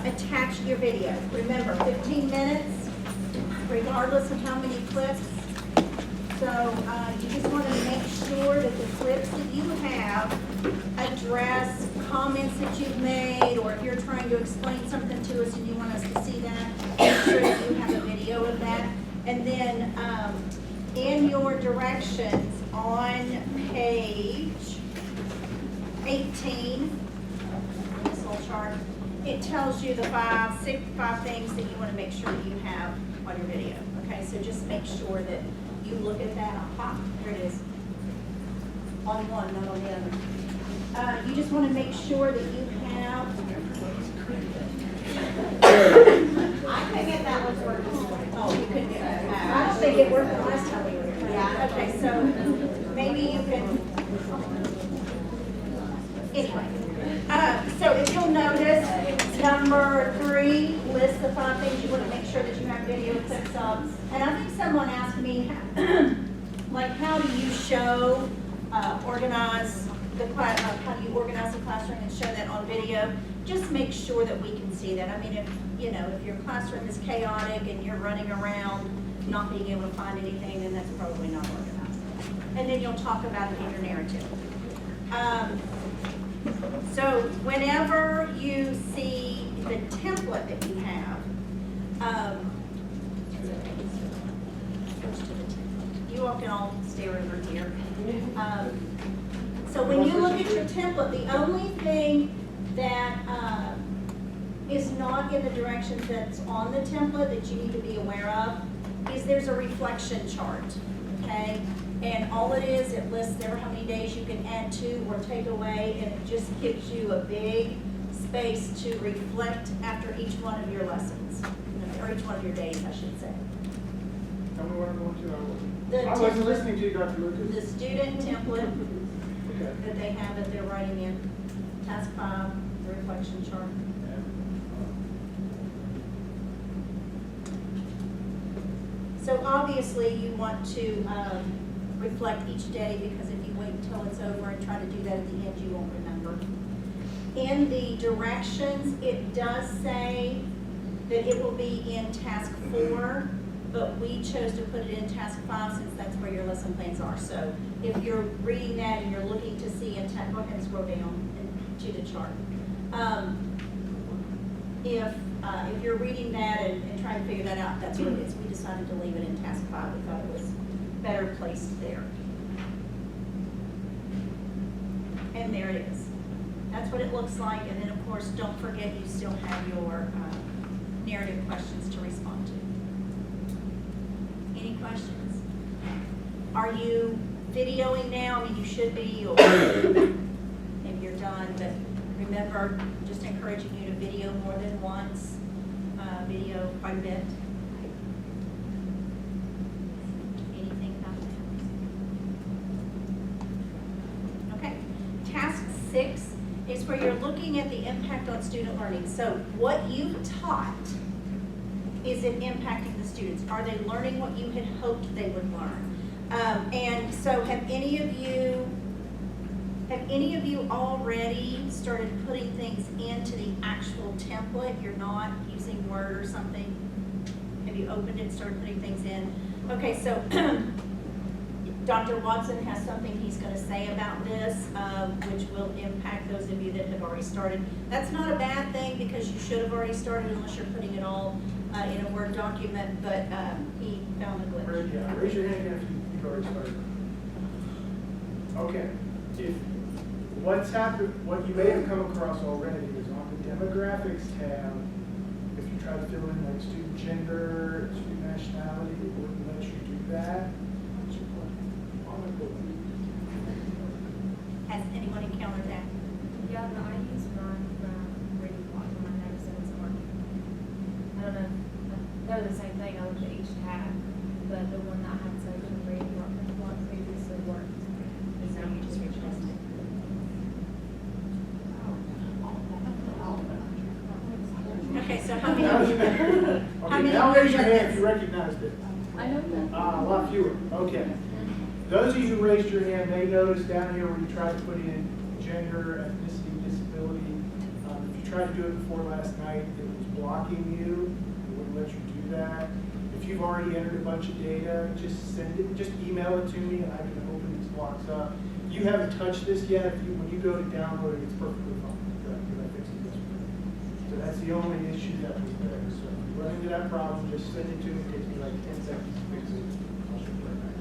attach your video. Remember, 15 minutes, regardless of how many clips. So you just want to make sure that the clips that you have address comments that you've made, or if you're trying to explain something to us and you want us to see that, make sure that you have a video of that. And then in your directions on page 18, this little chart, it tells you the five things that you want to make sure that you have on your video. Okay, so just make sure that you look at that. Aha, there it is. On one, not on the other. You just want to make sure that you have. I couldn't get that one to work this morning. Oh, you couldn't get that. I don't think it worked the last time we were here. Yeah. Okay, so maybe you can. Anyway, so if you'll notice, number 3 lists the 5 things you want to make sure that you have video clips of. And I think someone asked me, like, how do you show, organize the class? How do you organize the classroom and show that on video? Just make sure that we can see that. I mean, if your classroom is chaotic and you're running around not being able to find anything, then that's probably not organized. And then you'll talk about it in your narrative. So whenever you see the template that you have, you all can all stare over here. So when you look at your template, the only thing that is not in the directions that's on the template that you need to be aware of is there's a reflection chart, okay? And all it is, it lists there how many days you can add to or take away, and it just gives you a big space to reflect after each one of your lessons, or each one of your days, I should say. Tell me what I'm going to. I wasn't listening to you, Dr. Lucas. The student template Okay. that they have that they're writing in, task 5, the reflection chart. So obviously you want to reflect each day, because if you wait until it's over and try to do that at the end, you won't remember. In the directions, it does say that it will be in task 4, but we chose to put it in task 5 since that's where your lesson plans are. So if you're reading that and you're looking to see in task, go ahead and scroll down to the chart. If you're reading that and trying to figure that out, that's what it is. We decided to leave it in task 5. We thought it was better placed there. And there it is. That's what it looks like. And then, of course, don't forget you still have your narrative questions to respond to. Any questions? Are you videoing now? I mean, you should be, or maybe you're done. But remember, just encouraging you to video more than once. Video quite a bit. Anything about that? Okay. Task 6 is where you're looking at the impact on student learning. So what you've taught, is it impacting the students? Are they learning what you had hoped they would learn? And so have any of you already started putting things into the actual template? You're not using Word or something? Have you opened it and started putting things in? Okay, so Dr. Watson has something he's going to say about this, which will impact those of you that have already started. That's not a bad thing, because you should have already started unless you're putting it all in a Word document, but he found a glitch. Yeah, raise your hand if you've already started. Okay. What's happened, what you may have come across already is on the demographics tab, if you try to fill in like student gender, student nationality, it wouldn't let you do that. Has anyone encountered that? Yeah, but I use mine from reading block and I noticed it wasn't working. I don't know, they're the same thing, I looked at each tab, but the one that I had saved from reading block previously worked. So you just readjust it. Okay, so how many of you? Okay, now raise your hand if you recognized it. I know that. A lot fewer. Okay. Those of you who raised your hand may notice down here where you try to put in gender, ethnicity, disability. If you tried to do it before last night, it was blocking you, it wouldn't let you do that. If you've already entered a bunch of data, just send it, just email it to me and I can open these blocks up. If you haven't touched this yet, when you go to download it, it's perfectly fine. Because I fixed it yesterday. So that's the only issue that was there. So if you run into that problem, just send it to me, it takes me like 10 seconds to fix it. I'll ship it right back.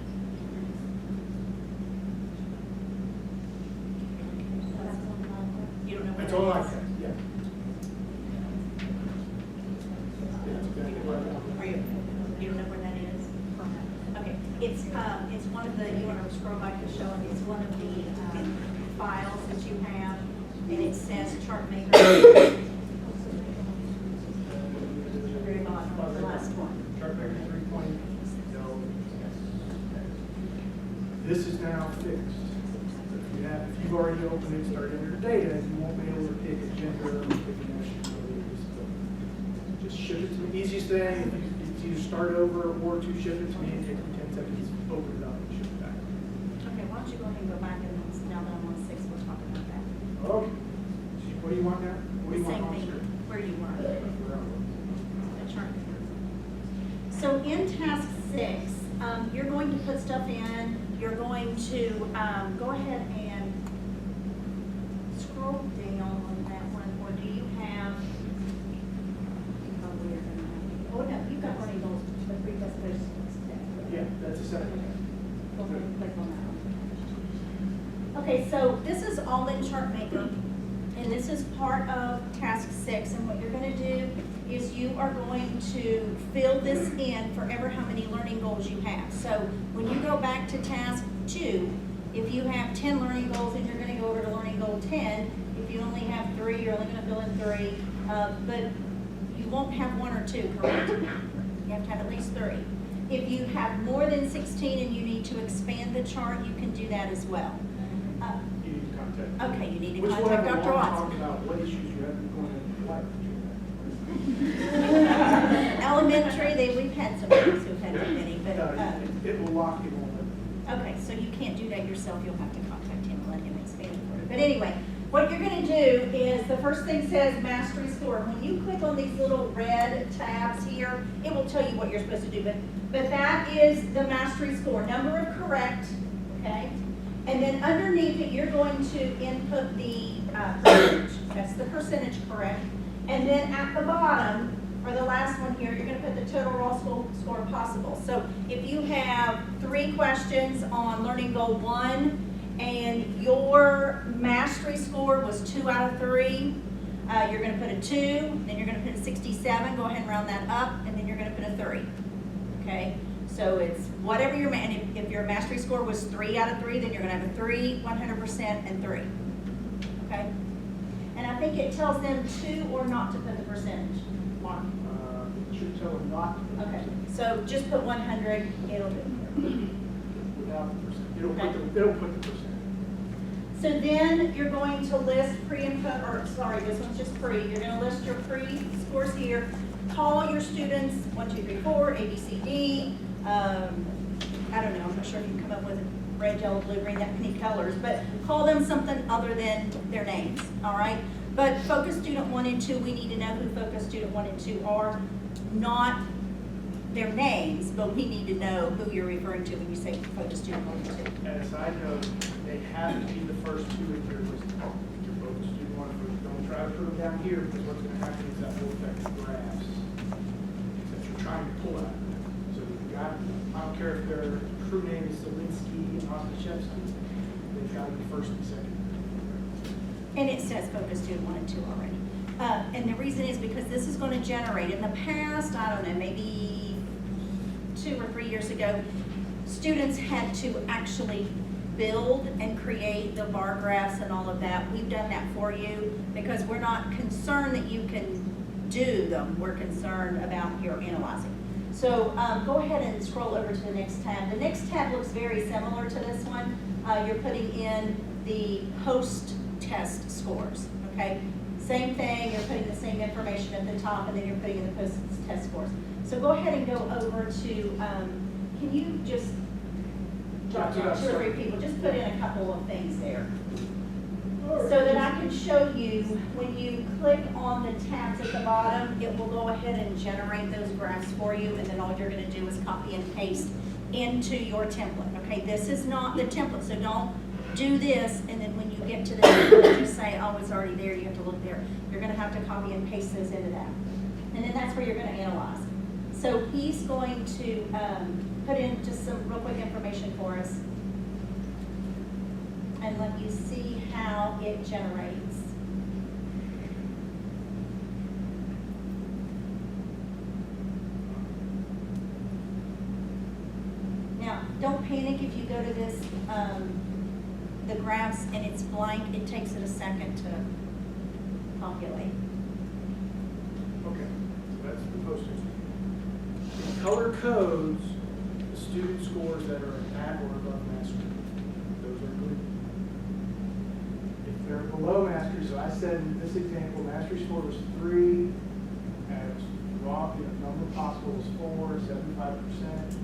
You don't know what It's that all like is? that, yeah. That's exactly what I want. Are you don't know where that is? Okay, it's one of the, you want to scroll back to show it, it's one of the files that you have, and it says chart maker. Very bottom, the last one. Chart maker 3.0. No. This is now fixed. If you've already opened it, started your data, you won't be able to pick a gender or pick a nationality. Just ship it to me. Easiest thing, it's either start over or to ship it to me and take me 10 seconds, open it up and ship it back. Okay, why don't you go ahead and go back and now that I'm on 6, we'll talk about that. Okay. What do you want now? What do you want Same on thing, screen? where you were, Where am the chart maker. So in task 6, you're going to put stuff in, you're going to go ahead and scroll down on that one, or do you have, oh no, you've got learning goals, the three best places to stay. Yeah, that's a second. Go ahead and click on that one. Okay, so this is all in ChartMaker, and this is part of task 6, and what you're going to do is you are going to fill this in for ever how many learning goals you have. So when you go back to task 2, if you have 10 learning goals and you're going to go over to learning goal 10, if you only have 3, you're only going to fill in 3, but you won't have 1 or 2, correct? You have to have at least 3. If you have more than 16 and you need to expand the chart, you can do that as well. You need to contact. Okay, you need to Which contact one Dr. Watts. talk about what issues you have going in life? Elementary, we've had some folks who've had too many, but, It will lock you on okay, so you can't do that yourself, you'll have to contact him and let him expand it for you. But anyway, what you're gonna do is, the first thing says mastery score. When you click on these little red tabs here, it will tell you what you're supposed to do, but that is the mastery score, number of correct, okay? And then underneath it, you're going to input the percentage, that's the percentage correct. And then at the bottom, or the last one here, you're gonna put the total raw score possible. So if you have 3 questions on learning goal 1, and your mastery score was 2 out of 3, you're gonna put a 2, then you're gonna put a 67, go ahead and round that up, and then you're gonna put a 3, okay? So it's whatever your, and if your mastery score was 3 out of 3, then you're gonna have a 3, 100%, and 3, okay? And I think it tells them to or not to put the percentage, Mark. it should tell them not to. Okay, so just put 100, it'll do. Without the percent. Okay. It'll put the percent. So then you're going to list pre and post, or sorry, this one's just pre. You're gonna list your pre scores here. Call your students 1, 2, 3, 4, A, B, C, D. I don't know, I'm not sure if you can come up with red, yellow, blue, green, that many colors, but call them something other than their names, all right? But focus student 1 and 2, we need to know who focus student 1 and 2 are, not their names, but we need to know who you're referring to when you say focus student 1 and 2. And as I know, they have to be the first 2 in your list. Your focus student 1, don't try to put them down here, because what's gonna happen is that will affect the graphs that you're trying to pull out. So you've got, I don't care if their true name is Zelinsky and Oskachevsky, they've got to be first and second. And it says focus student 1 and 2 already. And the reason is because this is going to generate, in the past, I don't know, maybe 2 or 3 years ago, students had to actually build and create the bar graphs and all of that. We've done that for you because we're not concerned that you can do them. We're concerned about your analyzing. So go ahead and scroll over to the next tab. The next tab looks very similar to this one. You're putting in the post-test scores, okay? Same thing, you're putting the same information at the top, and then you're putting in the post-test scores. So go ahead and go over to, can you just drop down 2 or 3 people, just put in a couple of things there. so that I can show you, when you click on the tabs at the bottom, it will go ahead and generate those graphs for you, and then all you're gonna do is copy and paste into your template, okay? This is not the template, so don't do this, and then when you get to the template, you say, oh, it's already there, you have to look there. You're gonna have to copy and paste those into that. And then that's where you're gonna analyze. So he's going to put in just some real quick information for us and let you see how it generates. Now, don't panic if you go to this, the graphs and it's blank, it takes it a second to populate. Okay, so that's the postage. It color codes the student scores that are at or above mastery. Those are green. If they're below mastery, so I said in this example, mastery score was 3, as raw, number possible was 4, 75%.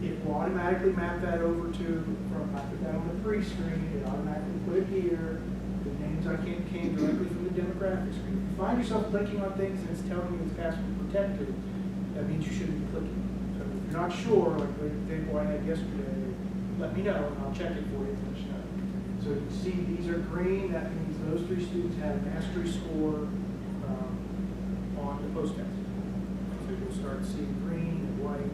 It will automatically map that over to, from, I put that on the pre-screen, it automatically put it here. The names came directly from the demographic screen. If you find yourself clicking on things and it's telling you it's password protected, that means you shouldn't be clicking. So if you're not sure, like the example I had yesterday, let me know and I'll check it for you and let you know. So you can see these are green, that means those 3 students had a mastery score on the post test. So you'll start seeing green and white.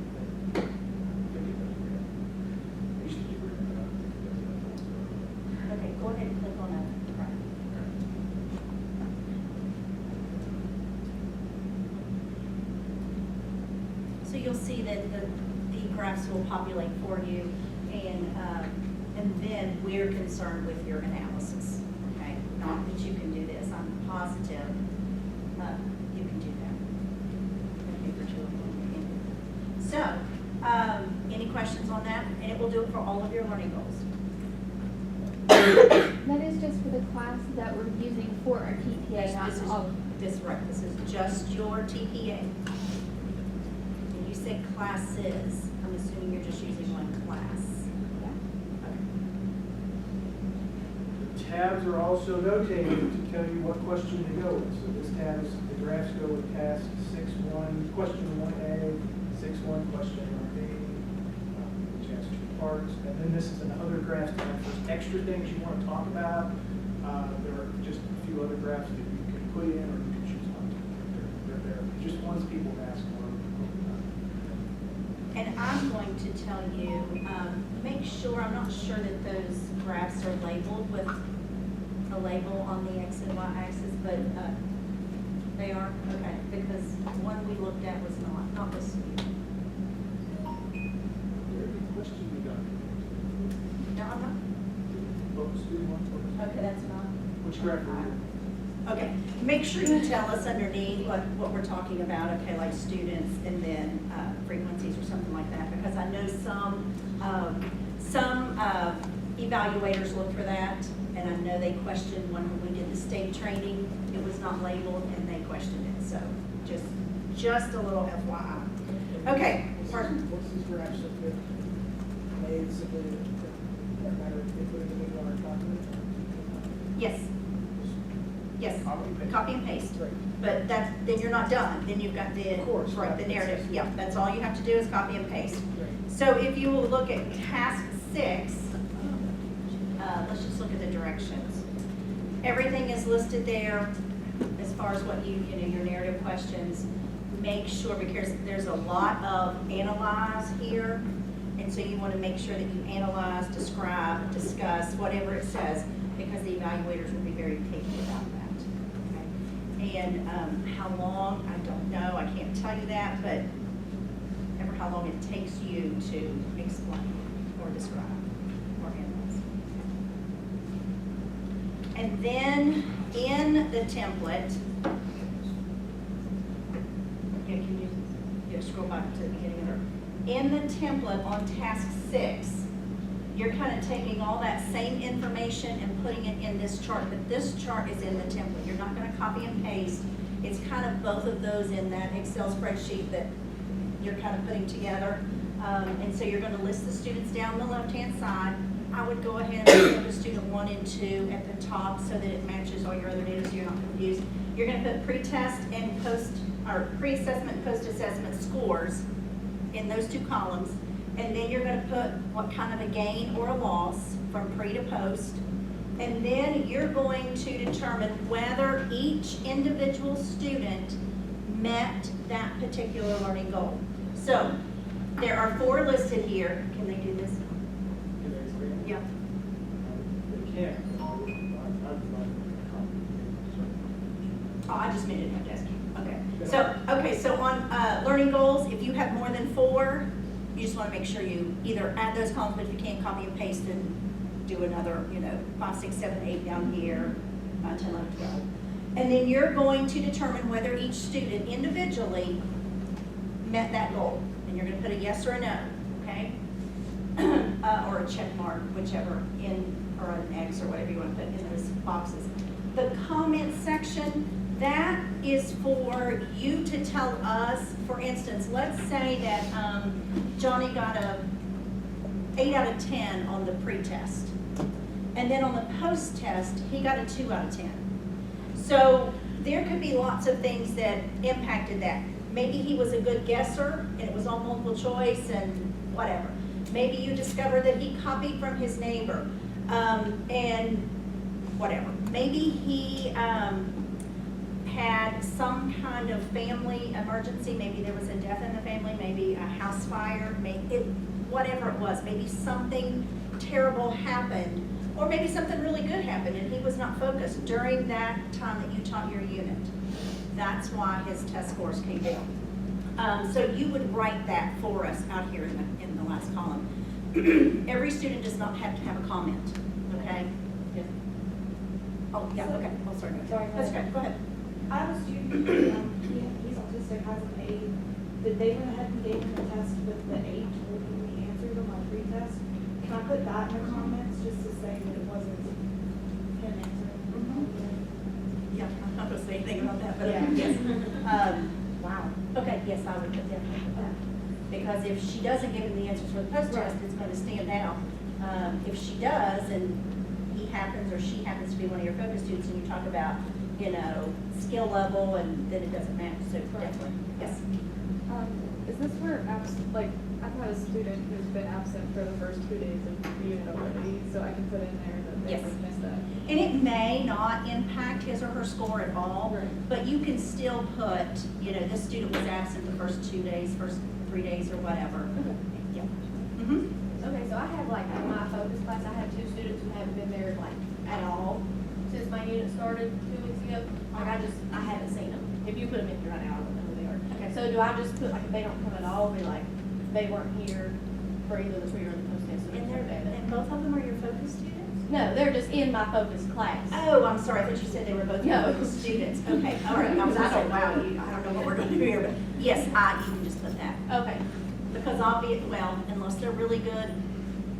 Okay, go ahead and click on that. So you'll see that the graphs will populate for you, and then we're concerned with your analysis, okay? Not that you can do this, I'm positive you can do that. Okay, for 2 of them. So, any questions on that? And it will do it for all of your learning goals. That is just for the class that we're using for our TPA, not This is, all. this is just your TPA. And you said classes, I'm assuming you're just using one class. The tabs are also notated to tell you what question to go with. So this tab is, the graphs go with task 6.1, question 1A, 6.1, question 1B, which has 2 parts. And then this is another graph tab for extra things you want to talk about. There are just a few other graphs that you can put in or you can choose not to. They're there. Just ones people ask for. And I'm going to tell you, make sure, I'm not sure that those graphs are labeled with a label on the X and Y axis, but they are, okay, because one we looked at was not this year. Question you got? No, I'm not. Focus student one. Okay, that's not. Which graph are you? Okay, make sure you tell us underneath what we're talking about, okay, like students and then frequencies or something like that, because I know some evaluators look for that, and I know they questioned when we did the state training, it was not labeled and they questioned it, so just a little FYI. Okay, pardon? What's these graphs that get made simply that matter if they put it in the dollar document? Yes. Yes, copy and paste. Right. But then you're not done. Then you've got the, Of course, right, the right. narrative. Yeah, that's all you have to do is copy and paste. Right. So if you will look at task 6, let's just look at the directions. Everything is listed there as far as what you know, your narrative questions. Make sure, because there's a lot of analyze here, and so you want to make sure that you analyze, describe, discuss, whatever it says, because the evaluators will be very picky about that. Okay? And how long, I don't know, I can't tell you that, but ever how long it takes you to explain or describe or analyze. And then in the template, yeah, can you scroll back to the beginning of it? In the template on task 6, you're kind of taking all that same information and putting it in this chart, but this chart is in the template. You're not going to copy and paste. It's kind of both of those in that Excel spreadsheet that you're kind of putting together. And so you're going to list the students down the left-hand side, I would go ahead and put the student 1 and 2 at the top so that it matches all your other data so you're not confused. You're gonna put pre-test and or pre-assessment, post-assessment scores in those 2 columns. And then you're gonna put what kind of a gain or a loss from pre to post. And then you're going to determine whether each individual student met that particular learning goal. So there are 4 listed here. Can they do this? Can they explain? Yeah. They can't. I'd like a copy. Oh, I just made it no desk. Okay. So on learning goals, if you have more than 4, you just want to make sure you either add those columns, but if you can't, copy and paste and do another, 5, 6, 7, 8 down here, 9, 10, 11, 12. And then you're going to determine whether each student individually met that goal. And you're going to put a yes or a no, okay? Or a check mark, whichever, or an X or whatever you want to put in those boxes. The comment section, that is for you to tell us, for instance, let's say that Johnny got a 8 out of 10 on the pre-test. And then on the post-test, he got a 2 out of 10. So there could be lots of things that impacted that. Maybe he was a good guesser and it was all multiple choice and whatever. Maybe you discovered that he copied from his neighbor and whatever. Maybe he had some kind of family emergency. Maybe there was a death in the family, maybe a house fire, whatever it was. Maybe something terrible happened, or maybe something really good happened and he was not focused during that time that you taught your unit. That's why his test scores came down. So you would write that for us out here in the last column. Every student does not have to have a comment, okay? Yes. Oh, yeah, okay. Oh, sorry. Sorry. That's okay, go ahead. I have a student, he's autistic, has an 8. Did they went ahead and gave him a test with the 8 holding the answers on my pre-test? Can I put that in the comments just to say that it wasn't him answering? Yeah, I'm not gonna say anything about that, but Yeah. yes. Wow. Okay, yes, I would definitely put that. Because if she doesn't give him the answers for the post-test, it's gonna stand out. If she does, and he happens or she happens to be one of your focus students, and you talk about, skill level, and then it doesn't match, so definitely, yes. Is this for I've had a student who's been absent for the first 2 days of the unit already, so I can put in there that they Yes. would miss that. And it may not impact his or her score at all, Right. but you can still put, this student was absent the first 2 days, first 3 days, or whatever. Okay. Yeah. Mm-hmm. Okay, so I have in my focus class, I have 2 students who haven't been there at all since my unit started 2 weeks ago. I haven't seen them. If you put them in here right now, I don't know who they are. Okay. So do I just put, if they don't come at all, be like, they weren't here for either the pre or the post test? And both of them are your focus students? No, they're just in my focus class. Oh, I'm sorry, I thought you said they were both your No. focus students. Okay, all right, I was like, wow, I don't know what we're gonna do here, but yes, you can just put that. Okay. Because unless they're really good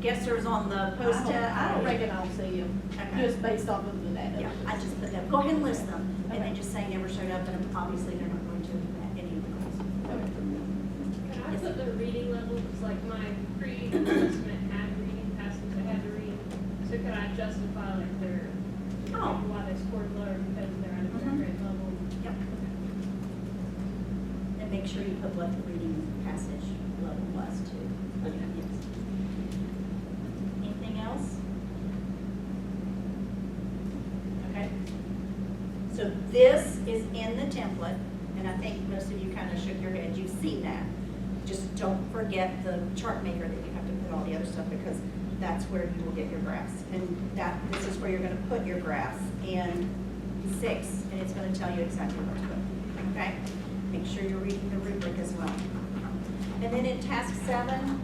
guessers on the post test. I don't reckon I'll see them, Okay. just based off of the data. Yeah, I just put that, go ahead and list them, and then just say never showed up, and obviously they're not going to at any of the classes. Can I put their reading levels, like my pre-assessment had reading passages I had to read, so could I justify their, Oh. why they scored lower because they're at a different grade level? Yep. And make sure you put what the reading passage level was too. Okay. Yes. Anything else? Okay. So this is in the template, and I think most of you kind of shook your head, you've seen that. Just don't forget the chart maker that you have to put all the other stuff, because that's where you will get your graphs. And this is where you're gonna put your graphs in 6, and it's gonna tell you exactly what to put, okay? Make sure you're reading the rubric as well. And then in task 7,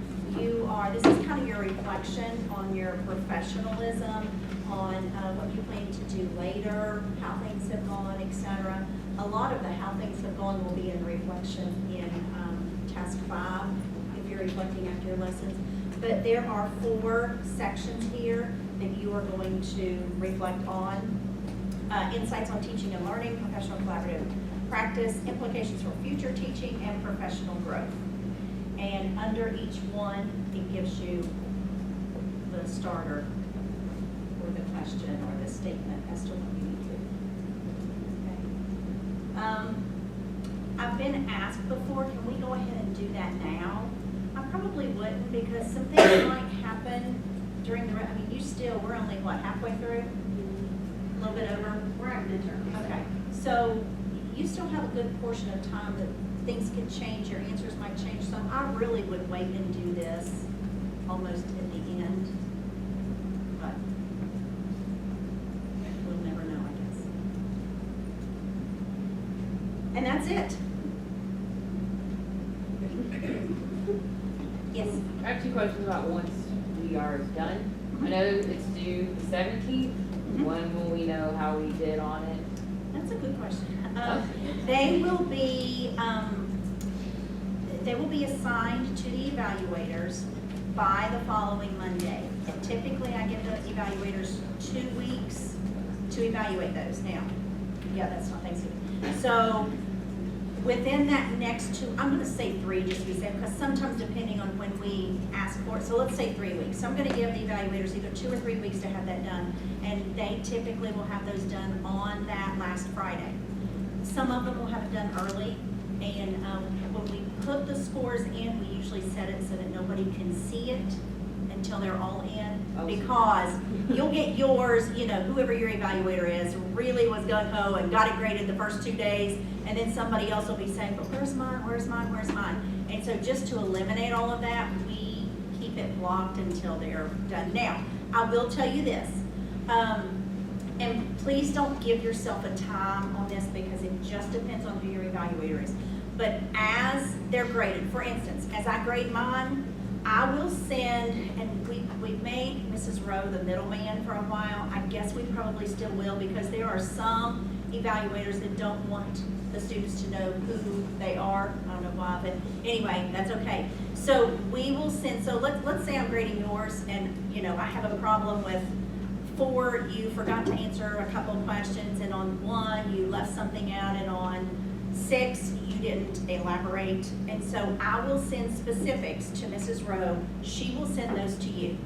this is kind of your reflection on your professionalism, on what you plan to do later, how things have gone, etc. A lot of the how things have gone will be in reflection in task 5, if you're reflecting after your lessons. But there are 4 sections here that you are going to reflect on. Insights on teaching and learning, professional collaborative practice, implications for future teaching, and professional growth. And under each one, it gives you the starter or the question or the statement as to what you need to. Okay. I've been asked before, can we go ahead and do that now? I probably wouldn't, because some things might happen during the, I mean, we're only, what, halfway through? A little bit over? We're at midterm. Okay, so you still have a good portion of time that things could change, your answers might change some. I really would wait and do this almost at the end, but we'll never know, I guess. And that's it. Yes. I have two questions about once we are done. I know it's due the 17th. When will we know how we did on it? That's a good question. They will be assigned to the evaluators by the following Monday. And typically, I give the evaluators 2 weeks to evaluate those. Now, yeah, that's not Thanksgiving. So within that next 2, I'm gonna say 3 just to be safe, because sometimes depending on when we ask for it, so let's say 3 weeks. So I'm gonna give the evaluators either 2 or 3 weeks to have that done, and they typically will have those done on that last Friday. Some of them will have it done early, and when we put the scores in, we usually set it so that nobody can see it until they're all in, because you'll get yours, whoever your evaluator is, really was gung-ho and got it graded the first 2 days, and then somebody else will be saying, but where's mine, where's mine, where's mine? And so just to eliminate all of that, we keep it blocked until they're done. Now, I will tell you this, and please don't give yourself a time on this, because it just depends on who your evaluator is. But as they're graded, for instance, as I grade mine, I will send, and we've made Mrs. Rowe the middleman for a while. I guess we probably still will, because there are some evaluators that don't want the students to know who they are. I don't know why, but anyway, that's okay. So we will send, so let's say I'm grading yours, and I have a problem with 4, you forgot to answer a couple of questions, and on 1, you left something out, and on 6, you didn't elaborate. And so I will send specifics to Mrs. Rowe. She will send those to you.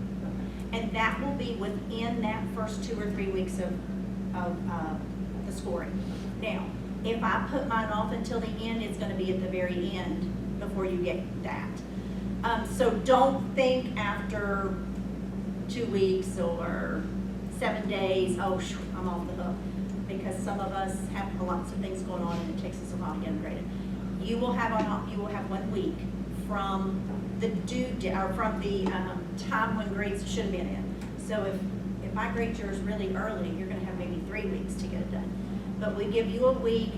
And that will be within that first 2 or 3 weeks of the scoring. Now, if I put mine off until the end, it's going to be at the very end before you get that. So don't think after 2 weeks or 7 days, oh, I'm off the hook. Because some of us have lots of things going on, and it takes us a while to get them graded. You will have 1 week from the from the time when grades should have been in. So if I grade yours really early, you're going to have maybe 3 weeks to get it done. But we give you a week.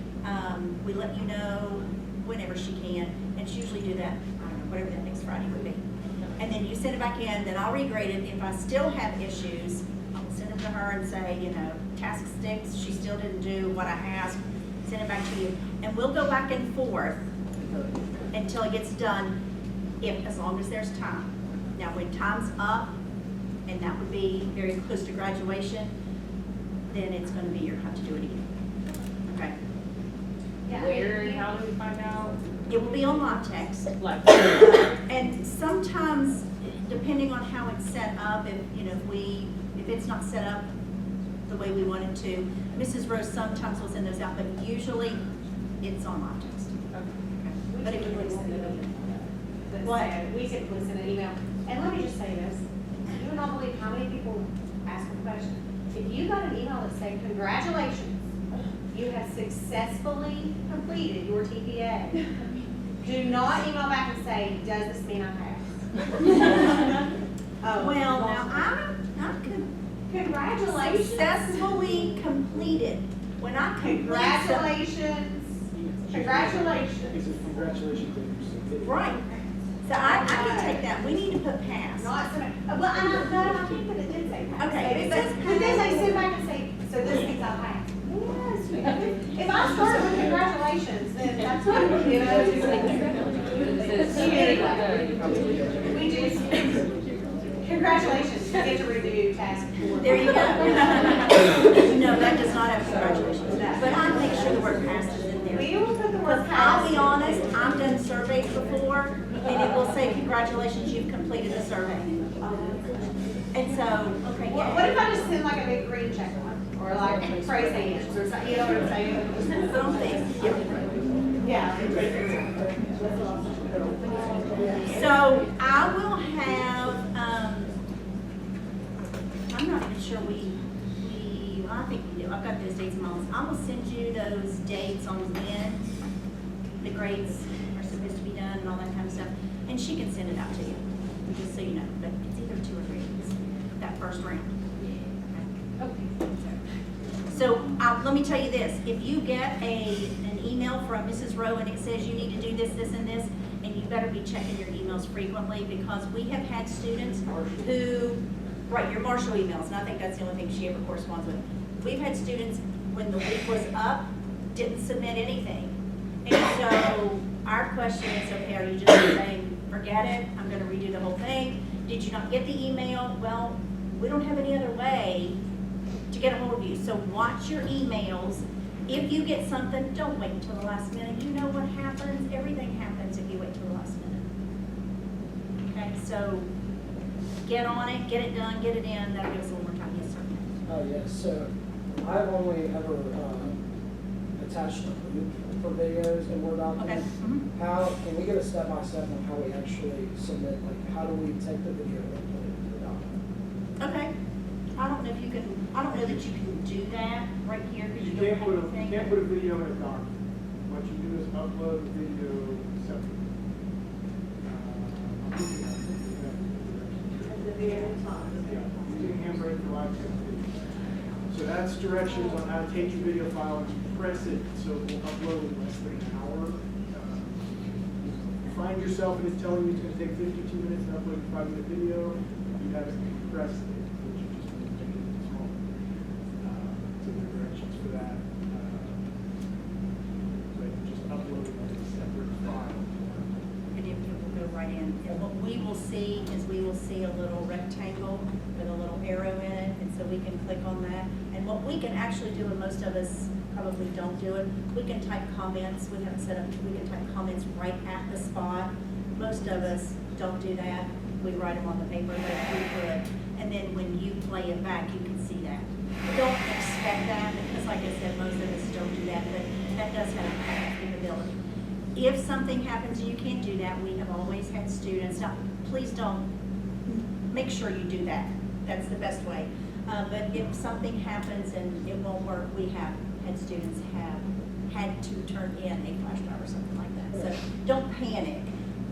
We let you know whenever she can, and she usually do that, I don't know, whatever that next Friday would be. And then you send it back in. Then I'll regrade it. If I still have issues, I'll send them to her and say, task 6, she still didn't do what I asked, send it back to you. And we'll go back and forth until it gets done, as long as there's time. Now, when time's up, and that would be very close to graduation, then it's going to be your time to do it again. Okay? Where and how do we find out? It will be on live text. And sometimes, depending on how it's set up, if it's not set up the way we want it to, Mrs. Rose sometimes will send those out, but usually it's on live text. We But it typically can send an email. What? We typically send an email. And let me just say this, you would not believe how many people ask a question. If you got an email that said, congratulations, you have successfully completed your TPA, do not email back and say, does this mean I passed? Well, now, I'm Congratulations. successfully completed. When I complete some- Congratulations. Congratulations. Is it congratulations that you submitted? Right. So I can take that. We need to put pass. Not so, well, I think that it did say pass. Okay, it says But then they sit back and say, so this means I passed. Yes. If I start with congratulations, then that's what we do. We do. Congratulations, you get to redo task 4. There you go. No, that does not have congratulations. But I'll make sure the word pass is in there. We will put the word Because pass. I'll be honest, I've done surveys before, and it will say, congratulations, you've completed the survey. And so, okay, yeah. What if I just send like a big green check mark, or like praise hands, or something, you know what I'm saying? Something, Yeah. So I will have, I'm not even sure well, I think we do. I've got those dates in my office. I will send you those dates on when the grades are supposed to be done and all that kind of stuff. And she can send it out to you, just so you know. But it's either 2 or 3 weeks, that first round. Okay. So let me tell you this, if you get an email from Mrs. Rowe and it says you need to do this, this, and this, and you better be checking your emails frequently, because we have had students who, right, your Marshall emails, and I think that's the only thing she ever corresponds with. We've had students, when the week was up, didn't submit anything. And so our question is, okay, are you just saying, forget it, I'm gonna redo the whole thing? Did you not get the email? Well, we don't have any other way to get a hold of you. So watch your emails. If you get something, don't wait until the last minute. You know what happens? Everything happens if you wait till the last minute. Okay, so get on it, get it done, get it in. That'll give us a little more time. Yes, sir. Oh, yes, so I've only ever attached a group for videos in Word Okay. documents. Mhm. How, can we get a step-by-step on how we actually submit, like, how do we take the video and put it into the document? Okay. I don't know if you can, I don't know that you can do that right here because you You don't can't have put a, anything. you can't put a video in a document. What you do is upload the video separately. At the very top. Using Handbrake for live text video. So that's directions on how to take your video file and compress it so it will upload in less than an hour. You find yourself and it's telling you it's going to take 52 minutes to upload a 5-minute video, you haven't compressed it, which you just want to make it smaller. So there are directions for that. But just upload it as a separate file. And it will go right in. And what we will see is we will see a little rectangle with a little arrow in it, and so we can click on that. And what we can actually do, and most of us probably don't do it, we can type comments. We haven't set up, we can type comments right at the spot. Most of us don't do that. We write them on the paper, but we could. And then when you play it back, you can see that. Don't expect that, because like I said, most of us don't do that, but that does have a capability. If something happens and you can't do that, we have always had students, now, please don't, make sure you do that. That's the best way. But if something happens and it won't work, we have had students have had to turn in a flash drive or something like that. So don't panic,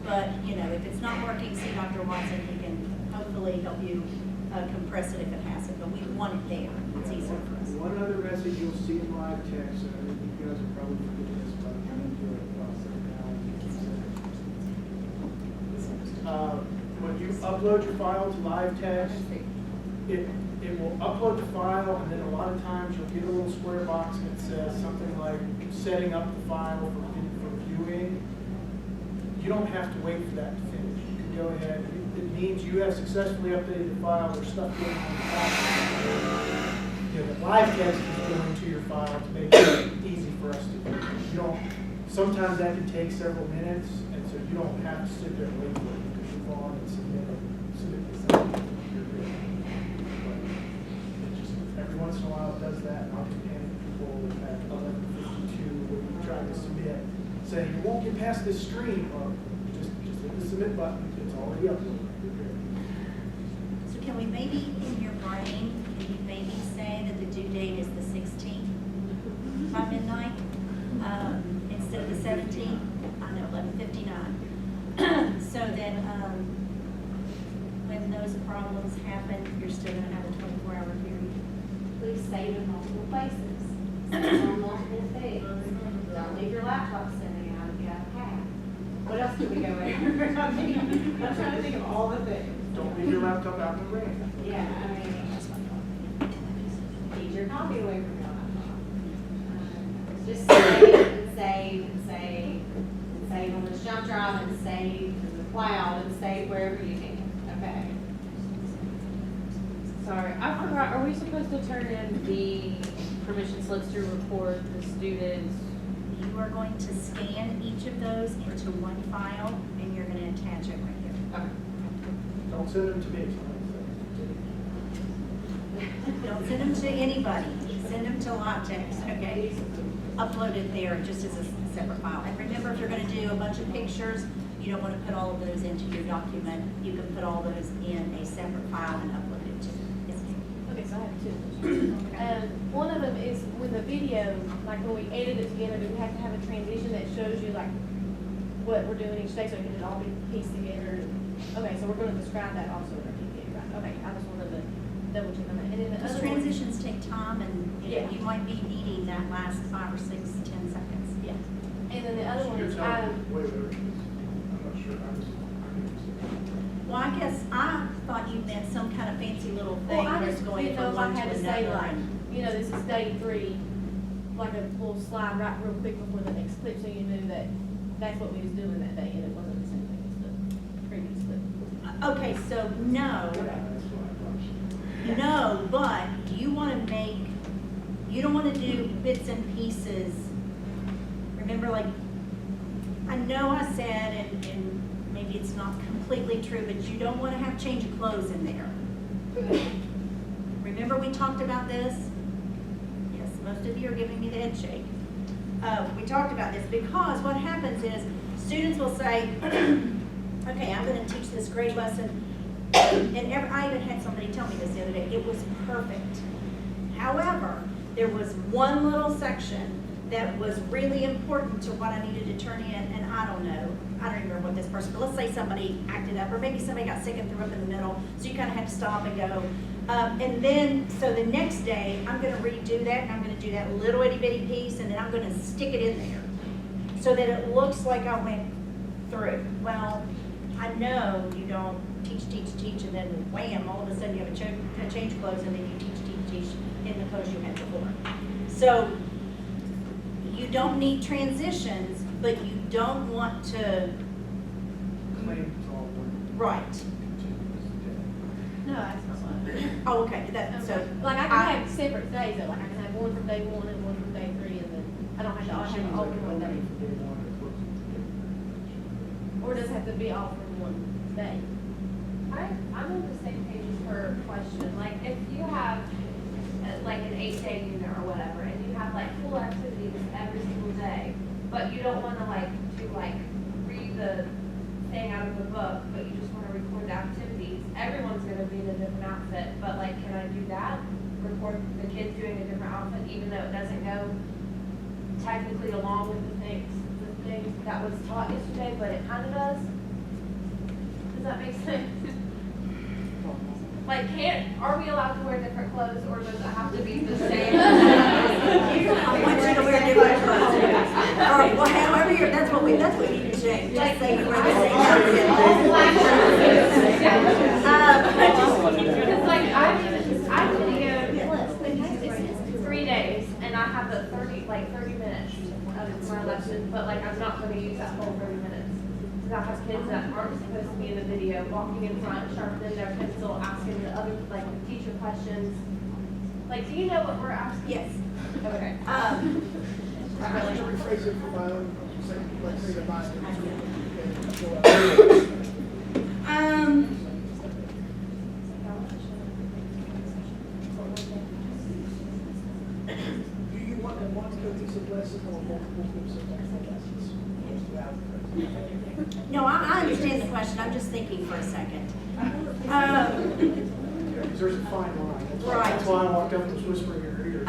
but you know, if it's not working, see Dr. Watson, he can hopefully help you compress it if it hasn't, but we want it there. It's easier for us. One other message you'll see in live text, and I think you guys are probably forgetting this, but I'm going to do it now. When you upload your file to live text, it will upload the file, and then a lot of times you'll get a little square box and it says something like setting up the file for viewing. You don't have to wait for that to finish. You can go ahead. It means you have successfully updated the file. There's stuff going on the top. You know, the live text is going to your file to make it easy for us to do. You don't. Sometimes that can take several minutes, and so you don't have to sit there and wait for it. You can move on and submit the something. You're good. But it just every once in a while it does that, and I'll be paying people at 11:52 when you try to submit, saying you won't get past this screen. Well, just hit the submit button. It's already uploaded. You're good. So can we maybe, in your brain, can you maybe say that the due date is the 16th by midnight? Instead of the 17th? I know, 11:59. So then, when those problems happen, you're still gonna have a 24-hour period. Please save in multiple places. Save on multiple things. Don't leave your laptop sitting out if you have a cat. What else could we go over? I mean, I'm trying to think of all the things. Don't leave your laptop out in the rain. Yeah, I mean, keep your copy away from your laptop. Just save and save and save and save on this jump drive and save in the cloud and save wherever you can. Okay. Sorry, I forgot, are we supposed to turn in the permission slips to record the students? You are going to scan each of those into one file, and you're gonna attach it right here. Okay. Don't send them to me. Don't send them to anybody, send them to LaTeX, okay? Upload it there just as a separate file. And remember, if you're gonna do a bunch of pictures, you don't wanna put all of those into your document. You can put all those in a separate file and upload it to. Yes. Okay, so I have two. One of them is with the video, like when we edit it together, do we have to have a transition that shows you like what we're doing each day so it can all be pieced together? Okay, so we're gonna describe that also in our TPA, right? Okay, I just wanted to double check on that. And then the Those other one. transitions take time and Yeah. you might be needing that last 5 or 6, 10 seconds. Yeah. And then the other one You're is, telling me, wait, I'm not sure, Well, I guess I thought you meant some kind of fancy little thing well, I that's just going didn't know from if I one to had to say another. like, you know, this is day 3, like a little slide right real quick before the next clip so you knew that that's what we was doing that day and it wasn't the same thing as the previous clip. Okay, so no, no, but you want to make, you don't want to do bits and pieces. Remember, like, I know I said, and maybe it's not completely true, but you don't want to have change of clothes in there. Remember we talked about this? Yes, most of you are giving me the head shake. We talked about this because what happens is students will say, okay, I'm going to teach this grade lesson. And I even had somebody tell me this the other day, it was perfect. However, there was one little section that was really important to what I needed to turn in, and I don't remember what this person, but let's say somebody acted up, or maybe somebody got sick and threw up in the middle, so you kind of had to stop and go. And then, so the next day, I'm gonna redo that, and I'm gonna do that little itty bitty piece, and then I'm gonna stick it in there, so that it looks like I went through. Well, I know you don't teach, and then wham, all of a sudden you have a change clothes, and then you teach in the clothes you had before. So, you don't need transitions, but you don't want to, claim it's all one. right. No, that's not what. Oh, okay, that, so. Like I can have separate days though, like I can have one from day 1 and one from day 3 and then I don't have to all have all from one day. Or does it have to be all from one day? I'm on the same page as her question. Like, if you have, like, an 8-day unit or whatever, and you have, like, full activities every single day, but you don't want to, like, read the thing out of the book, but you just want to record the activities, everyone's going to be in a different outfit, but, like, can I do that? Record the kids doing a different outfit, even though it doesn't go technically along with the things that was taught yesterday, but it kind of does? Does that make sense? Like, are we allowed to wear different clothes, or does it have to be the same? I want you to wear different clothes. Or well, however that's what we need to change. Just say you wear the same outfit. Because like, I videoed 3 days, and I have the 30 minutes of my lesson, but like, I'm not gonna use that whole 30 minutes. Because I have kids that aren't supposed to be in the video, walking in front, sharpening their pencil, asking the other, like, the teacher questions. Like, do you know what we're asking? Yes. Okay. I have to rephrase it for my own sake, like, say the mind. Do you want them one cohesive lesson or multiple cohesive lessons? No, I understand the question. I'm just thinking for a second. There's a fine line. Right. That's why I walked up and was whispering in her ear.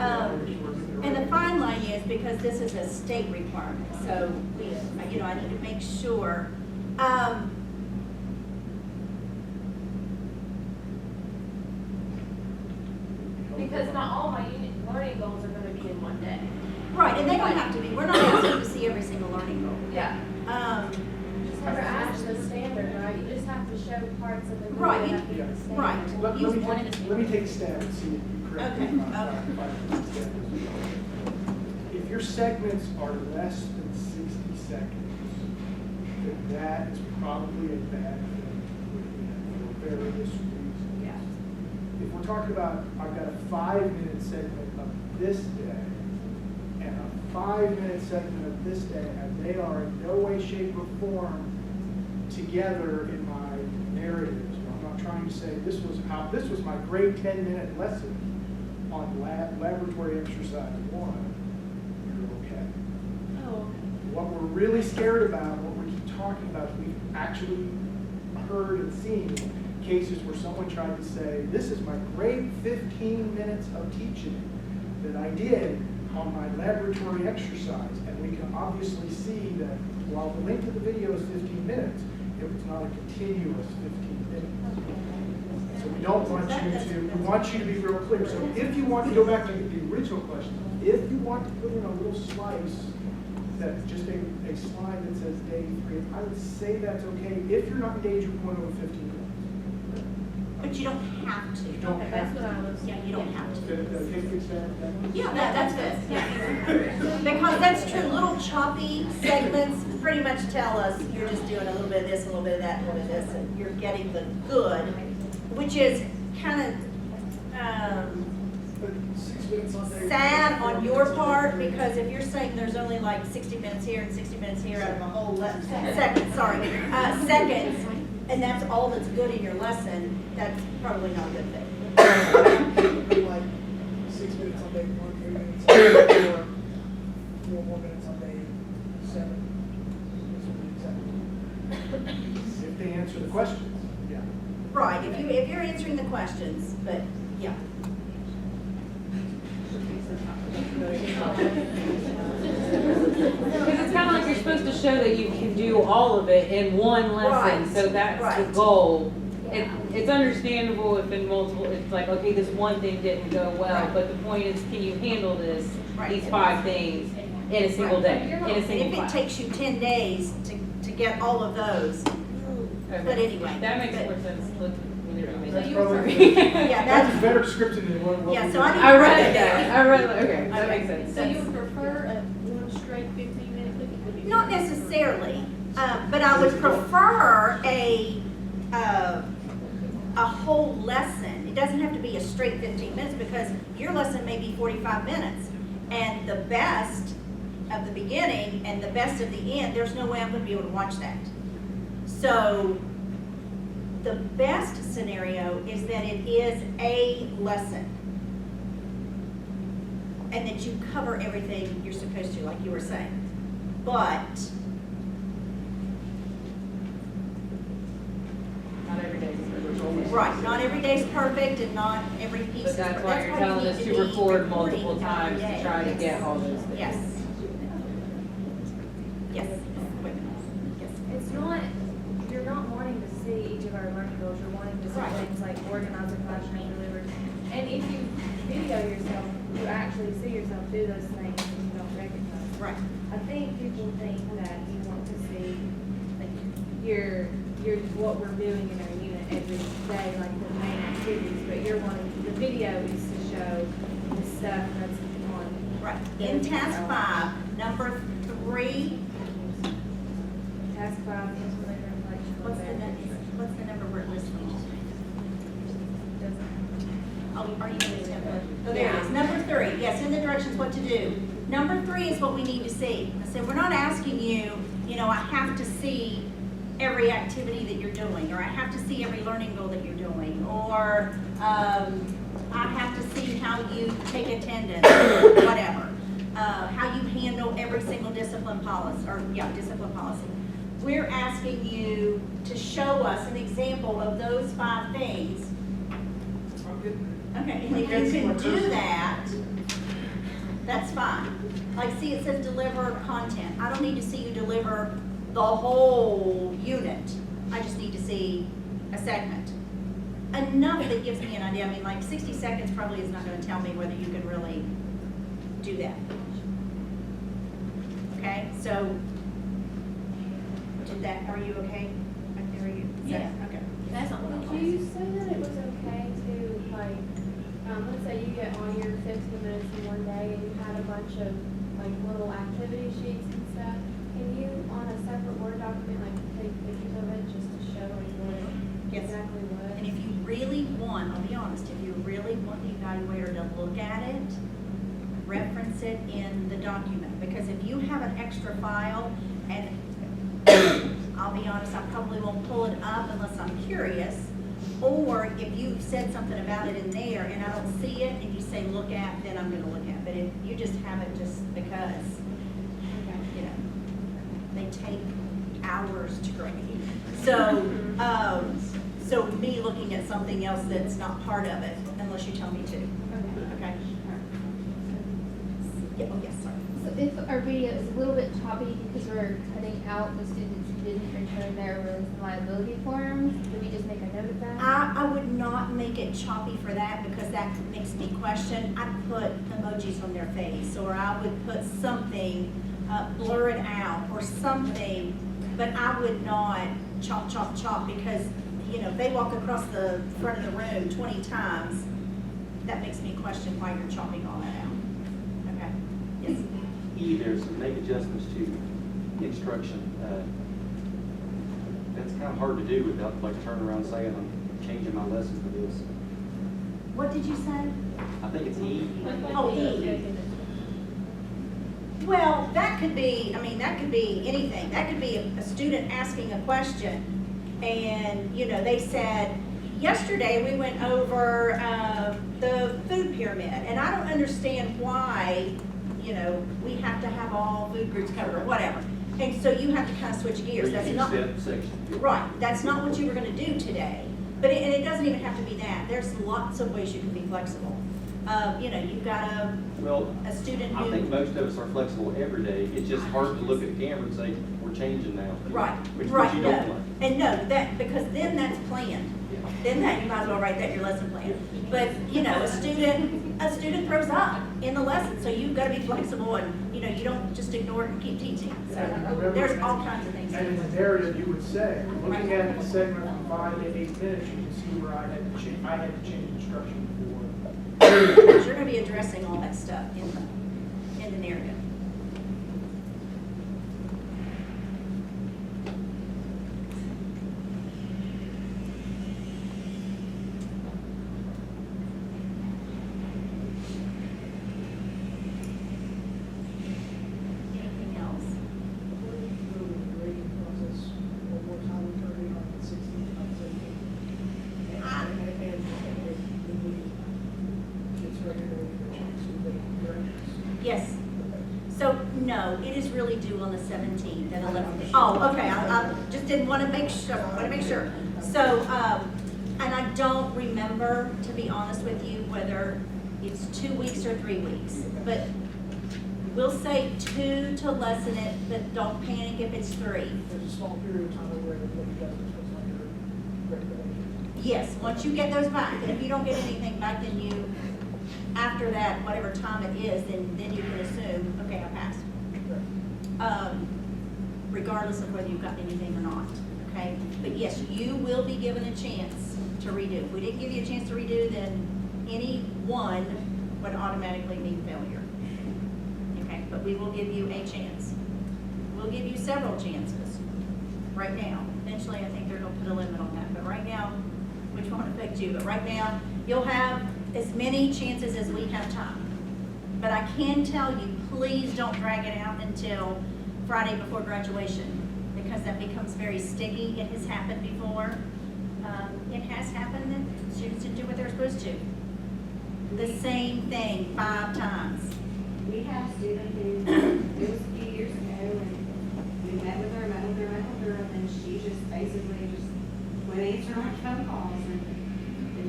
And the fine line is because this is a state requirement, so we, I need to make sure. Because not all my learning goals are gonna be in one day. Right, and they don't have to be. We're not asking you to see every single learning goal. Yeah. Just have to match the standard, right? You just have to show parts of the video Right, that meet the standard. right. Let me take a stab and see if you correct me. Okay. If your segments are less than 60 seconds, then that is probably a bad thing for various reasons. Yeah. If we're talking about, I've got a 5-minute segment of this day and a 5-minute segment of this day, and they are in no way, shape, or form together in my narratives. I'm not trying to say this was my great 10-minute lesson on laboratory exercise 1, you're okay. Oh, What we're really scared about, what we keep talking about, we've actually heard and seen cases where someone tried to say, this is my great 15 minutes of teaching that I did on my laboratory exercise. And we can obviously see that while the length of the video is 15 minutes, it was not a continuous 15 minutes. So we don't want you to, we want you to be real clear. So if you want to go back to the original question, if you want to put in a little slice that's just a slide that says day 3, I would say that's okay if you're not engaged with going over 15 minutes. But you don't have to. You don't okay, have that's what I was. Yeah, you don't have to. Yeah, Yeah, that's good. Yeah. Because that's true, little choppy segments pretty much tell us you're just doing a little bit of this, a little bit of that, a little bit of this, and you're getting the good, which is kind of, 6 minutes on day. sad on your part, because if you're saying there's only like 60 minutes here and 60 minutes here out of a whole seconds, and that's all that's good in your lesson, that's probably not a good thing. Like 6 minutes on day 1, 3 minutes on day 4, 4 more minutes on day 7. This would be acceptable. If they answer the questions, yeah. Right, if you're answering the questions, but, yeah. Because it's kind of like you're supposed to show that you can do all of it in one lesson, Right, so that's right. the goal. It's understandable if in multiple, it's like, okay, this one thing didn't go well, Right. but the point is, can you handle this, Right. these 5 things in a single Right. day, in a And single if it class? takes you 10 days to get all of those, Okay. but anyway. That makes but- more sense. When you're doing That's it. probably, Yeah, that's that's, better scripted than what Yeah, we so did. I need- I read that, okay, that Okay. makes sense. So you would prefer a one straight 15-minute clip? not necessarily, but I would prefer a whole lesson. It doesn't have to be a straight 15 minutes, because your lesson may be 45 minutes. And the best of the beginning and the best of the end, there's no way I'm gonna be able to watch that. So the best scenario is that it is a lesson. And that you cover everything you're supposed to, like you were saying. But Not every day is perfect. right, not every day's perfect and not every piece But is that's perfect. why you're you telling need us to be record recording multiple every times day. to try to Yes. get all those things. Yes. Yes. It's not, you're not wanting to see each of our learning goals, you're wanting to see Right. things like organize a classroom, deliver. And if you video yourself, you actually see yourself do those things and you don't recognize. Right. I think people think that you want to see, like, your, what we're doing in our unit every day, like the main activities, but you're wanting, the video is to show the stuff that's on. Right. In task 5, number 3, Task 5, implement reflection. what's the number we're listening to? Oh, are you in the template? Oh, there it is. Number 3, yes, in the directions what to do. Number 3 is what we need to see. I said, we're not asking you, I have to see every activity that you're doing, or I have to see every learning goal that you're doing, or I have to see how you take attendance, or whatever. How you handle every single discipline policy, discipline policy. We're asking you to show us an example of those 5 things. Okay, and if you can do that, that's fine. Like, see, it says deliver content. I don't need to see you deliver the whole unit. I just need to see a segment. Enough that gives me an idea. I mean, like 60 seconds probably is not going to tell me whether you can really do that. Okay, so did that, are you okay? Are you? Yeah. Okay. That's not what I Did you say that it was okay to, like, let's say you get all your 15 minutes in one day and you had a bunch of, like, little activity sheets and stuff, can you, on a separate Word document, like, take pictures of it just to show, like, what Yes. exactly what? And if you really want, I'll be honest, if you really want the evaluator to look at it, reference it in the document. Because if you have an extra file, and I'll be honest, I probably won't pull it up unless I'm curious, Or if you said something about it in there and I don't see it and you say look at, then I'm gonna look at. But if you just have it just because, you know, they take hours to grade. So, so me looking at something else that's not part of it, unless you tell me to. Okay? Yeah, oh, yes, sorry. So if our video is a little bit choppy because we're cutting out the students who didn't return their release and liability forms, do we just make a note of that? I would not make it choppy for that because that makes me question. I'd put emojis on their face, or I would put something, blur it out or something, but I would not chop, chop, chop because, you know, if they walk across the front of the room 20 times, that makes me question why you're chopping all that out. Okay, yes? There's some make adjustments to instruction. That's kind of hard to do without like turning around saying I'm changing my lesson for this. What did you say? I think it's E. Oh, E. Well, that could be, I mean, that could be anything. That could be a student asking a question and, you know, they said, yesterday we went over the food pyramid and I don't understand why, you know, we have to have all food groups covered or whatever. And so you have to kind of switch gears. That's not, right, that's not what you were gonna do today. But and it doesn't even have to be that. There's lots of ways you can be flexible. You know, you've got a student who. I think most of us are flexible every day. It's just hard to look at the camera and say, we're changing now. Right, Which right, you no. don't like. And no, that, because then that's planned. Then that, you might as well write that in your lesson plan. But, you know, a student throws up in the lesson, so you've got to be flexible and, you know, you don't just ignore it and keep teaching. So there's all kinds of things. And in the narrative, you would say, looking at the segment from 5 to 8 minutes, you can see where I had to change instruction for. You're going to be addressing all that stuff in the narrative. Anything else? Grading process one more time, turning on the 16th, on 17th. And it's regularly to the Yes. So, no, it is really due on the 17th and 11th. Oh, okay, I just didn't want to make sure, So, and I don't remember, to be honest with you, whether it's 2 weeks or 3 weeks. But we'll say 2 to lessen it, but don't panic if it's 3. There's a small period of time where you guys are supposed to like your regulations. Yes, once you get those back, and if you don't get anything back, then you, after that, whatever time it is, then you can assume, okay, I passed. Regardless of whether you've gotten anything or not, okay? But yes, you will be given a chance to redo. If we didn't give you a chance to redo, then any one would automatically mean failure. Okay, but we will give you a chance. We'll give you several chances right now. Eventually, I think they're gonna put a limit on that, but right now, which won't affect you, but right now, you'll have as many chances as we have time. But I can tell you, please don't drag it out until Friday before graduation, because that becomes very sticky. It has happened before. It has happened that students didn't do what they're supposed to. The same thing 5 times. We had a student who, it was a few years ago, and we met with her, and then she just basically just went answering our phone calls, and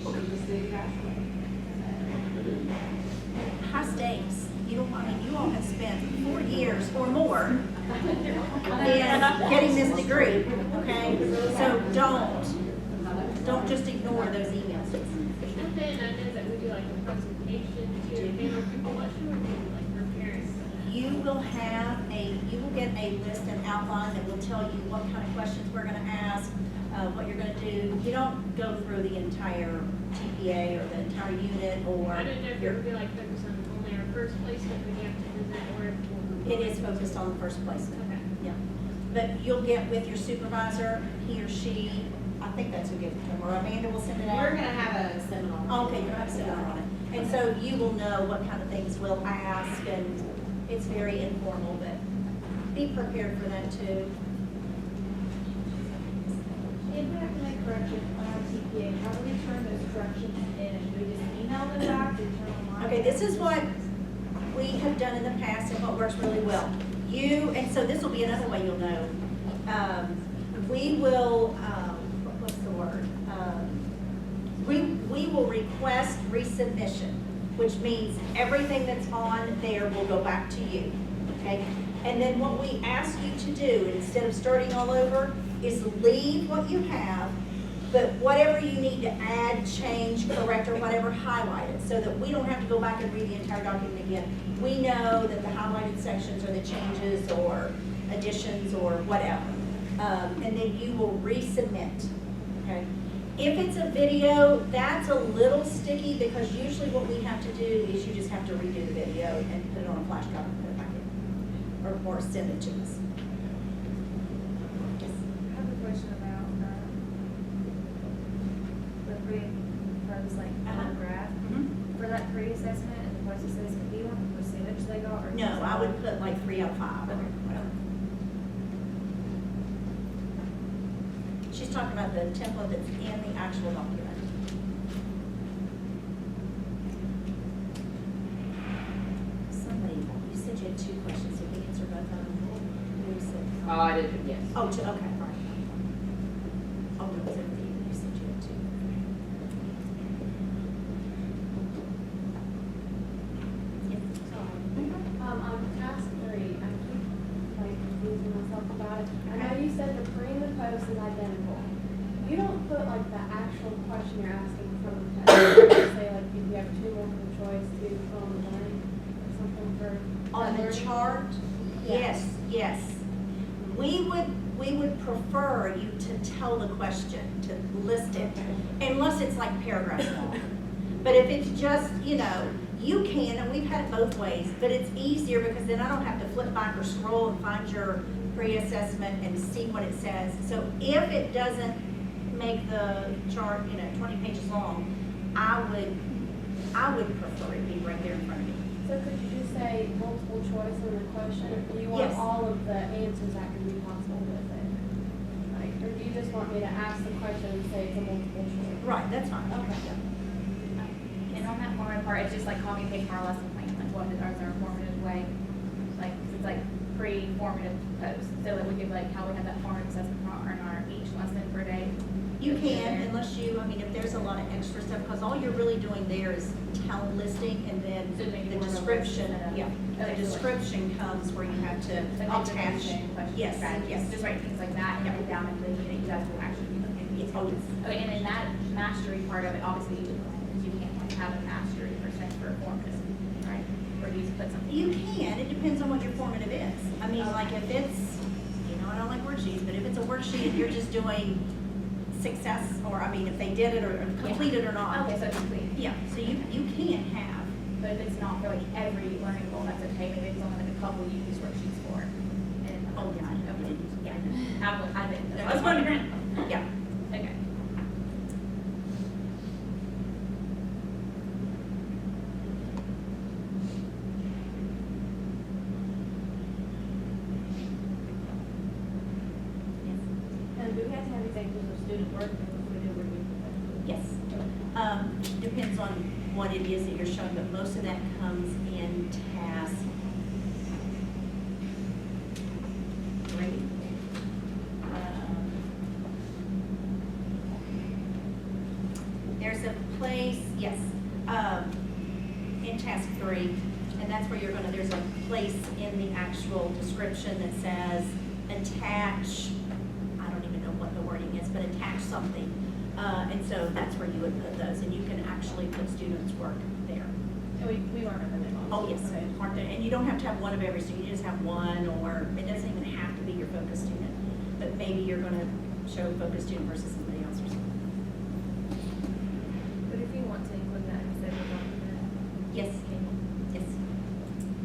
she just didn't graduate. High stakes. You all have spent 4 years or more in getting this degree, okay? So don't just ignore those emails. And then I know that we do like a presentation to handle people. What should we do, like for parents? You will get a list and outline that will tell you what kind of questions we're gonna ask, what you're gonna do. You don't go through the entire TPA or the entire unit or. I don't know if it would be like focused on only our first placement, we have to present, or if It is focused on the first placement. Okay. Yeah. But you'll get with your supervisor, he or she, I think that's who gets it to them, or Amanda will send it out. We're gonna have a seminar. Okay, you're gonna have a seminar on it. And so you will know what kind of things we'll ask, and it's very informal, but be prepared for that too. if we have to make corrections on our TPA, how do we turn those corrections in? Do we just email them back, do we turn them online? Okay, this is what we have done in the past and what works really well. And so this will be another way you'll know. We will, what's the word? We will request resubmission, which means everything that's on there will go back to you, okay? And then what we ask you to do, instead of starting all over, is leave what you have, but whatever you need to add, change, correct, or whatever, highlight it, so that we don't have to go back and read the entire document again. We know that the highlighted sections are the changes or additions or whatever. And then you will resubmit, okay? If it's a video, that's a little sticky, because usually what we have to do is you just have to redo the video and put it on a flash drive and put it back in, or send it to us. Yes. I have a question about, the pre-proposed, like, graph. Mhm. For that pre-assessment and the post-assessment, do you want the percentage they got, or? No, I would put like 3 out of 5 or Okay. whatever. She's talking about the template that's in the actual document. Somebody, you said you had 2 questions, did we answer both of them? What you said? Oh, I did, yes. Oh, 2, okay, right. Oh, no, it was everything, you said you had 2. Yes. On task 3, I keep like confusing myself about it. I know you said the pre and the post is identical. You don't put like the actual question you're asking from the test. You say like if you have 2 multiple choice to fill in the blank or something for. On that the learning? chart? Yeah. Yes. We would prefer you to tell the question, to list it, unless it's like paragraphs long. But if it's just, you can, and we've had it both ways, but it's easier because then I don't have to flip back or scroll and find your pre-assessment and see what it says. So if it doesn't make the chart, 20 pages long, I would prefer it be right there in front of me. So could you just say multiple choice on the question, or do you want Yes. all of the answers that could be possible with it? Like, or do you just want me to ask the question and say it's a multiple choice? Right, that's fine. Okay. And on that formative part, it's just like copy and paste from our lesson plan, like what is our formative way, like, it's like pre-formative post, so that we could like how we have that formative assessment part in our each lesson per day. You can, unless if there's a lot of extra stuff, because all you're really doing there is talent listing, and then So maybe the more of a description, list instead of- the Okay, so like- description comes where you have to Like attach. observation, questions, Yes, strategies, yes. just write things like that, and then put down in the unit, you guys will actually be looking at Yes, these. oh, yes. Okay, and then that mastery part of it, obviously, you can't have a mastery percent for formative, right? Or do you put something? You can, it depends on what your formative is. Like if it's, I don't like worksheets, but if it's a worksheet and you're just doing success, or if they did it or completed or not. Okay, so complete. Yeah, so you can have. But if it's not for like every learning goal, that's okay, maybe it's only like a couple you use worksheets for. And, Oh, yeah, I know. okay, yeah, I didn't. I was wondering. Yeah. Okay. And do we have to have examples of student work, or if we do review? Yes. Depends on what it is that you're showing, but most of that comes in task 3. There's a place, yes, in task 3, and that's where there's a place in the actual description that says attach, I don't even know what the wording is, but attach something. And so that's where you would put those, and you can actually put students' work there. And we learn them in Oh, yes, and you don't have to have one of every student, you just have one, or it doesn't even have to be your focus student, but maybe you're gonna show focus student versus somebody else or something. But if you want to include that instead of document. Yes, yes.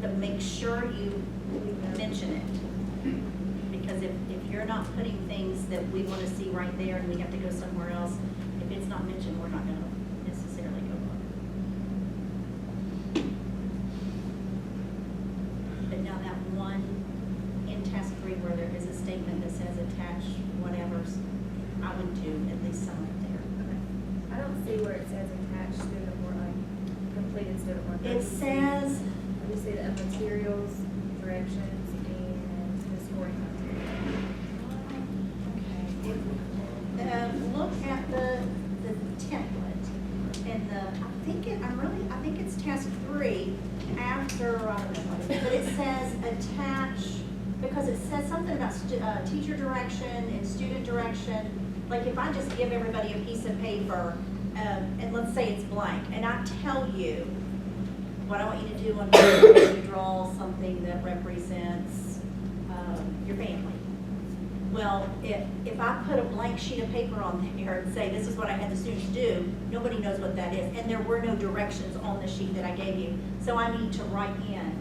But make sure you mention it. Because if you're not putting things that we want to see right there and we have to go somewhere else, if it's not mentioned, we're not going to necessarily go look. But now that one in task 3 where there is a statement that says attach whatever's, I would do at least some right there. I don't see where it says attached student work, like completed student work. It says, I just see the materials, directions, and the scoring criteria. look at the template and I think it's task 3 after, I don't know what it is, but it says attach, because it says something about teacher direction and student direction. Like if I just give everybody a piece of paper, and let's say it's blank, and I tell you what I want you to do on here, you draw something that represents your family. Well, if I put a blank sheet of paper on there and say, this is what I had the students do, nobody knows what that is. And there were no directions on the sheet that I gave you. So I need to write in.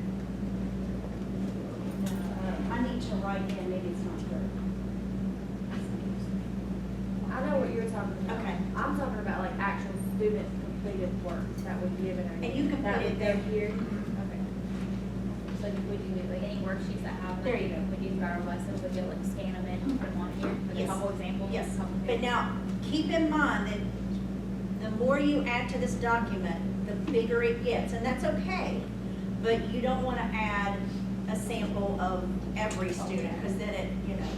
Maybe it's not good. I know what you're talking about. Okay. I'm talking about like actual student completed work that we give in our. And you can that put it would go there. here. Okay. So we do like any worksheets that have, There like, you go. we do our lessons, we go like scan them in and put them on here for the Yes. couple examples. Yes, couple but things. now, keep in mind that the more you add to this document, the bigger it gets, and that's okay. But you don't want to add a sample of every student, because then it,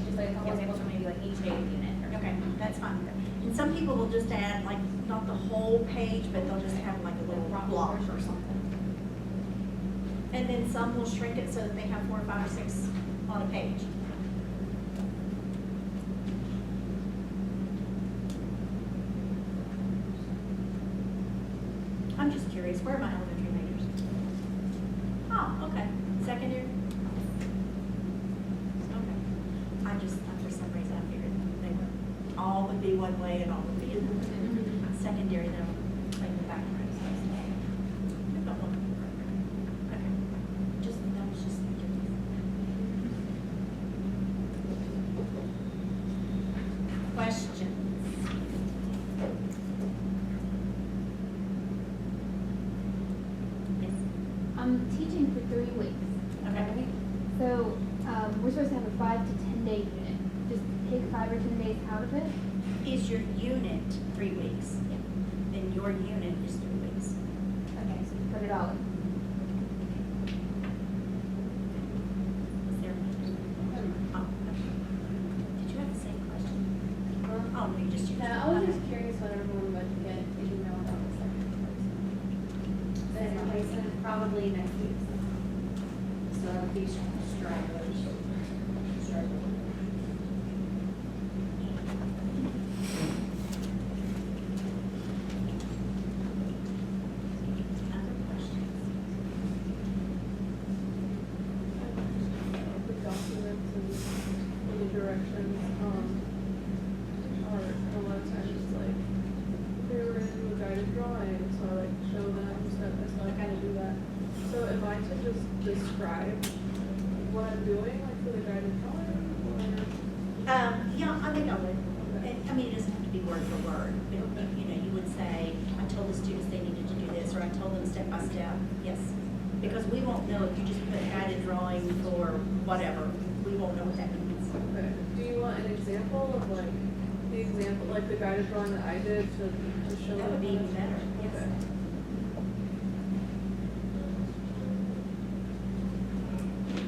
Just like a couple examples from maybe like each data unit or Okay, that's fine. And some people will just add, like, not the whole page, but they'll just have like a little block or something. And then some will shrink it so that they have 4, 5, or 6 on a page. I'm just curious, where are my elementary majors? Oh, okay, secondary? Okay. For some reason, I figured they were, all would be one way and all would be secondary, though, like the background. Okay, that was just thinking. Questions? Yes. I'm teaching for 3 weeks. Okay. So, we're supposed to have a 5 to 10 day unit. Just take 5 or 10 days out of it. Is your unit 3 weeks? Yeah. Then your unit is 3 weeks. Okay, so put it all in. Is there? Oh, okay. Did you have the same question? Oh, no, you just used. I was just curious what everyone would get an email about the second. Probably next week. So these stragglers. Other questions? The documents and the directions, are a lot of times like, they were gonna do a guided drawing, so I like show them step by step how to do that. So if I could just describe what I'm doing, like for the guided drawing, Yeah, I think I would. I mean, it doesn't have to be word for word, but, you would say, I told the students they needed to do this, or I told them step by step, yes. Because we won't know if you just put guided drawing for whatever, we won't know what that means. okay, do you want an example of like, the example, like the guided drawing that I did to show That would be even them? better, yes. Okay.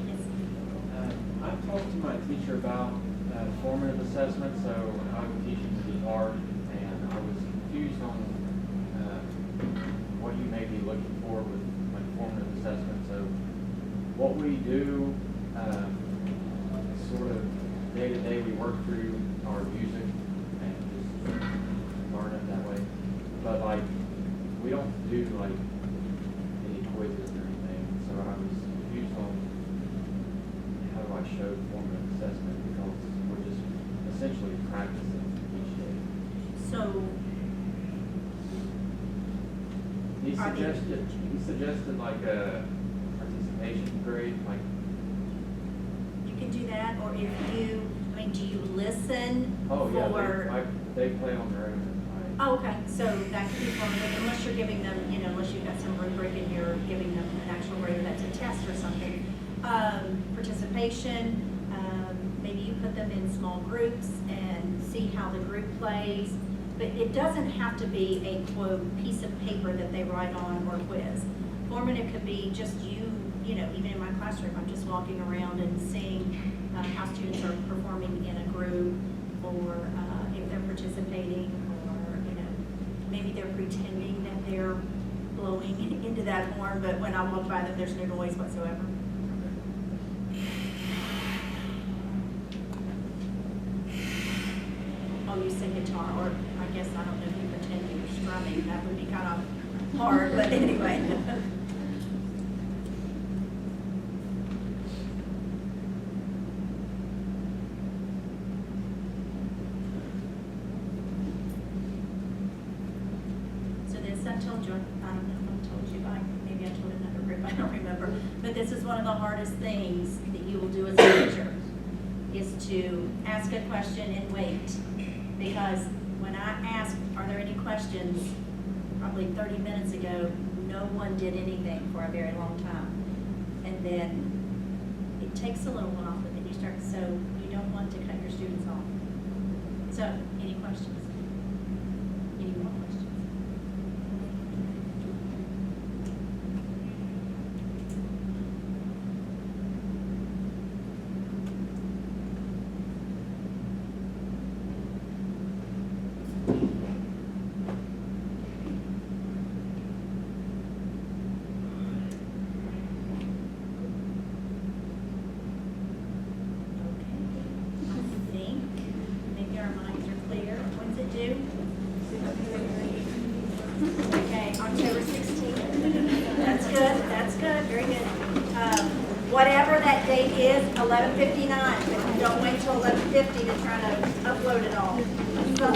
Yes. I've talked to my teacher about formative assessment, so I'm teaching to be hard, and I was confused on what you may be looking for with like formative assessment. So what we do, sort of day to day, we work through our music and just learn it that way. But like, we don't do like any quizzes or anything, so I was confused on how do I show formative assessment, because we're just essentially practicing each day. So, He Are they- suggested like a participation grade, like, you can do that, or if you, do you listen oh yeah, for? they play on their own. Oh, okay, so that could be formative, unless you're giving them, unless you've got some rubric and you're giving them an actual grade, that's a test or something. Participation, maybe you put them in small groups and see how the group plays. But it doesn't have to be a quote piece of paper that they write on or quiz. Formative could be just you know, even in my classroom, I'm just walking around and seeing how students are performing in a group, or if they're participating, or, you know, maybe they're pretending that they're blowing into that horn, but when I walk by them, there's no noise whatsoever. Oh, you sing guitar, or I guess, I don't know if you pretend you're strumming, that would be kind of hard, but anyway. So this, I told you, I don't know if I told you, maybe I told another group, I don't remember, but this is one of the hardest things that you will do as a teacher, is to ask a question and wait. Because when I asked, are there any questions, probably 30 minutes ago, no one did anything for a very long time. And then it takes a little while, but then you start, so you don't want to cut your students off. So, any questions? Any more questions? Okay, October 16th. That's good, very good. Whatever that date is, 11:59. Don't wait till 11:50 to try to upload it all.